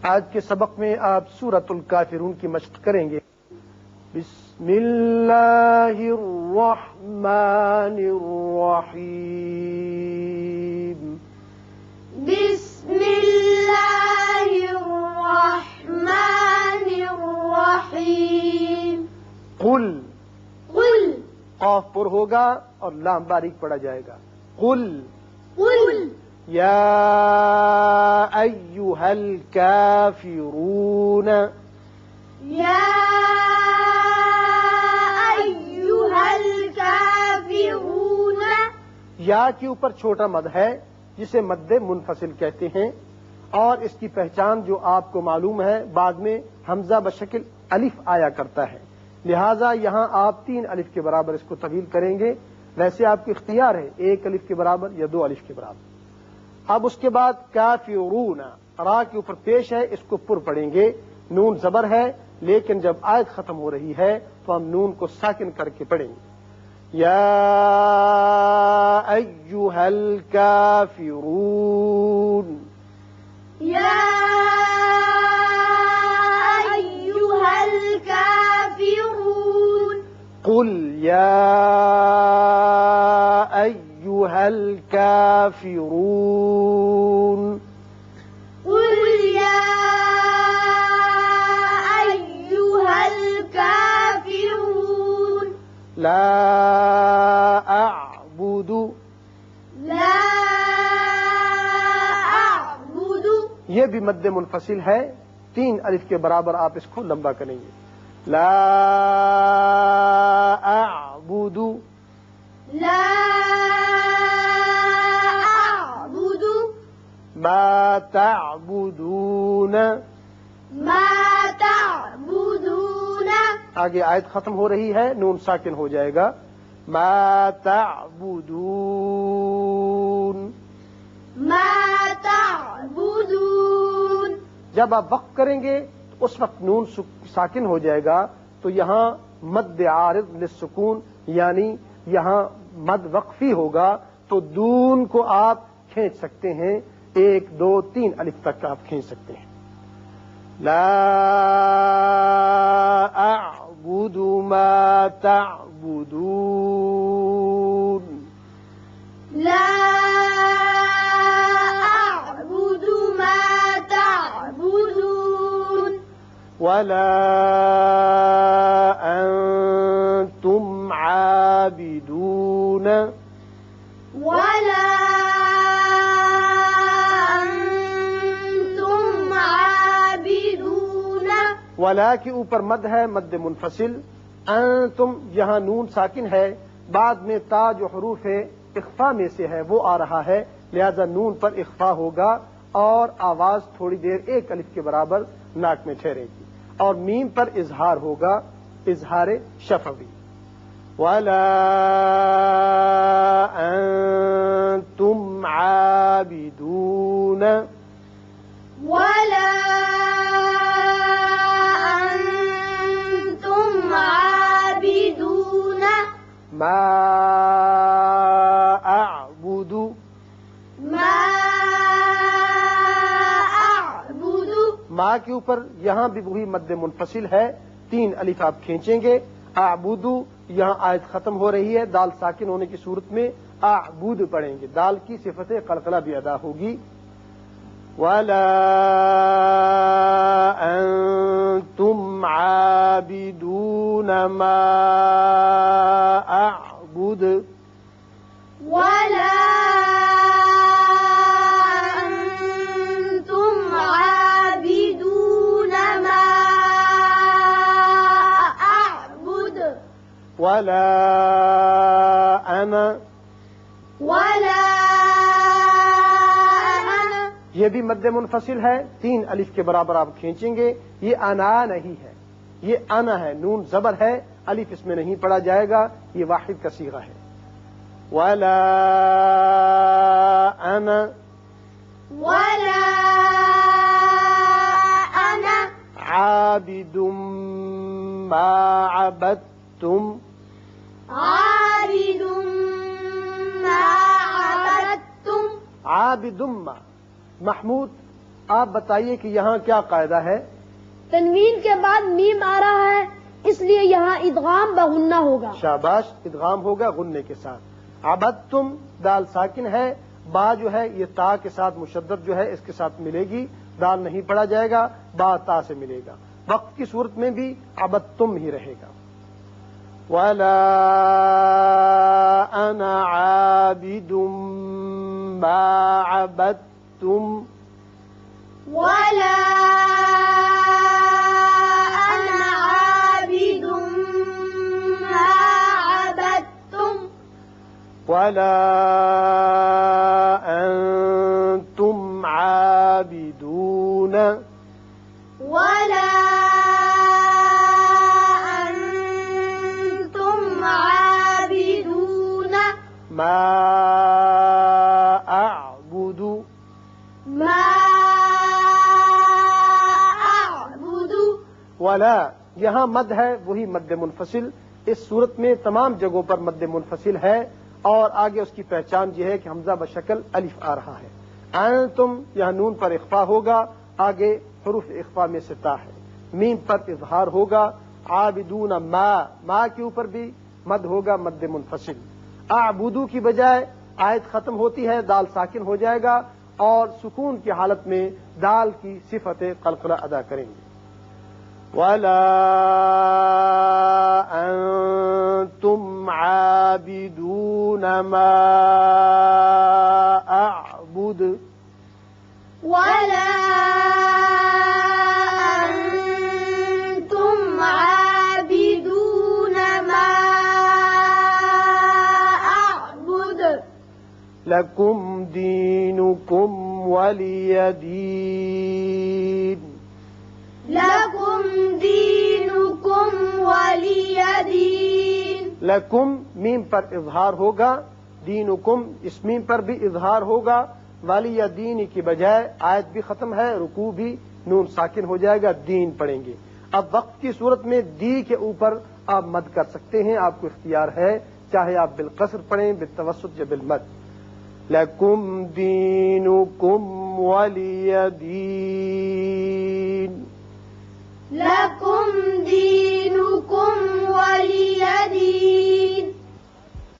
آج کے سبق میں آپ سورۃ الکافرون کی مشق کریں گے. بسم اللہ الرحمن الرحیم. بسم اللہ الرحمن الرحیم. قل قل قاف پر ہوگا اور لام باریک پڑا جائے گا. قل قل یا ایھا الکافرون. یا ایھا الکافرون. یا کے اوپر چھوٹا مد ہے جسے مد منفصل کہتے ہیں، اور اس کی پہچان جو آپ کو معلوم ہے، بعد میں حمزہ بشکل الف آیا کرتا ہے، لہذا یہاں آپ 3 الف کے برابر اس کو طویل کریں گے. ویسے آپ کو اختیار ہے 1 الف کے برابر یا 2 الف کے برابر. اب اس کے بعد کافرون، را کے اوپر پیش ہے، اس کو پر پڑھیں گے. نون زبر ہے، لیکن جب آیت ختم ہو رہی ہے تو ہم نون کو ساکن کر کے پڑھیں گے. یا ایھا الکافرون. یا ایھا الکافرون. قل یا ایھا الکافرون. قل یا ایھا الکافرون. لا اعبد. لا اعبد. یہ بھی مد منفصل ہے، 3 الف کے برابر آپ اس کو لمبا کریں گے. لا اعبد. لا اعبد. ما تعبدون. ما تعبدون. آگے آیت ختم ہو رہی ہے، نون ساکن ہو جائے گا. ما تعبدون. ما تعبدون. جب آپ وقف کریں گے تو اس وقت نون ساکن ہو جائے گا، تو یہاں مد عارض للسکون، یعنی یہاں مد وقفی ہوگا، تو دون کو آپ کھینچ سکتے ہیں، 1 2 3 الف تک آپ کھینچ سکتے ہیں. لا اعبد ما تعبدون. لا اعبد ما تعبدون. ولا انتم عابدون. ولا انتم عابدون. ولا کے اوپر مد ہے، مد منفصل. انتم یہاں نون ساکن ہے، بعد میں تا جو حروف اخفا میں سے ہے وہ آ رہا ہے، لہذا نون پر اخفا ہوگا اور آواز تھوڑی دیر 1 الف کے برابر ناک میں ٹھہرے گی، اور میم پر اظہار ہوگا، اظہار شفوی. ولا انتم عابدون. ولا انتم عابدون. ما اعبد. ما اعبد. ما کے اوپر یہاں بھی وہی مد منفصل ہے، 3 الف آپ کھینچیں گے. اعبدو یہاں آیت ختم ہو رہی ہے، دال ساکن ہونے کی صورت میں اعبد پڑھیں گے، دال کی صفت قلقلہ بھی ادا ہوگی. ولا انتم عابدون ما اعبد. ولا انتم عابدون ما اعبد. ولا انا. ولا انا. یہ بھی مد منفصل ہے، 3 الف کے برابر آپ کھینچیں گے. یہ انا نہیں ہے، یہ انا ہے، نون زبر ہے، الف اس میں نہیں پڑا جائے گا، یہ واحد کا صیغہ ہے. ولا انا. ولا انا. عابد ما عبدتم. عابد ما عبدتم. عابد ما محمود آپ بتائیے کہ یہاں کیا قاعدہ ہے؟ تنوین کے بعد میم آ رہا ہے، اس لیے یہاں ادغام بغنہ ہوگا۔ شاباش، ادغام ہوگا غننے کے ساتھ۔ عبدتم دال ساکن ہے، با جو ہے یہ تا کے ساتھ مشدد جو ہے اس کے ساتھ ملے گی، دال نہیں پڑا جائے گا، با تا سے ملے گا۔ وقت کی صورت میں بھی عبدتم ہی رہے گا۔ وَلَا أَنَا عَابِدٌ مَا عَبَدتُّمْ ولا أنا عابد ما عبدتم وَلَا أَنْتُمْ عَابِدُونَ ولا أنتم عابدون مَا أَعْبُدُ ما أعبد ولا یہاں مد ہے وہی مد منفصل، اس صورت میں تمام جگہوں پر مد منفصل ہے، اور آگے اس کی پہچان یہ ہے کہ حمزہ بشکل الف آ رہا ہے۔ انتم یہاں نون پر اخفا ہوگا، آگے حروف اخفا میں سے تا ہے، میم پر اظہار ہوگا، عابدون ما کے اوپر بھی مد ہوگا مد منفصل، اعبدو کی بجائے آیت ختم ہوتی ہے، دال ساکن ہو جائے گا، اور سکون کی حالت میں دال کی صفت قلقلہ ادا کریں گے۔ وَلَا أَنْتُمْ عَابِدُونَ مَا أَعْبُدُ ولا أنتم عابدون ما أعبد لَكُمْ دِينُكُمْ وَلِيَ دِينِ لكم دينكم ولي دين لَكُمْ میم پر اظہار ہوگا، دینکم اس میم پر بھی اظہار ہوگا، ولی دین کی بجائے آیت بھی ختم ہے، رکوع بھی نون ساکن ہو جائے گا، دین پڑھیں گے۔ اب وقت کی صورت میں دی کے اوپر آپ مد کر سکتے ہیں، آپ کو اختیار ہے، چاہے آپ بالقصر پڑھیں، بالتوسط یا بالمد۔ لَكُمْ دِينُكُمْ وَلِيَ دِينِ لكم دينكم ولي دين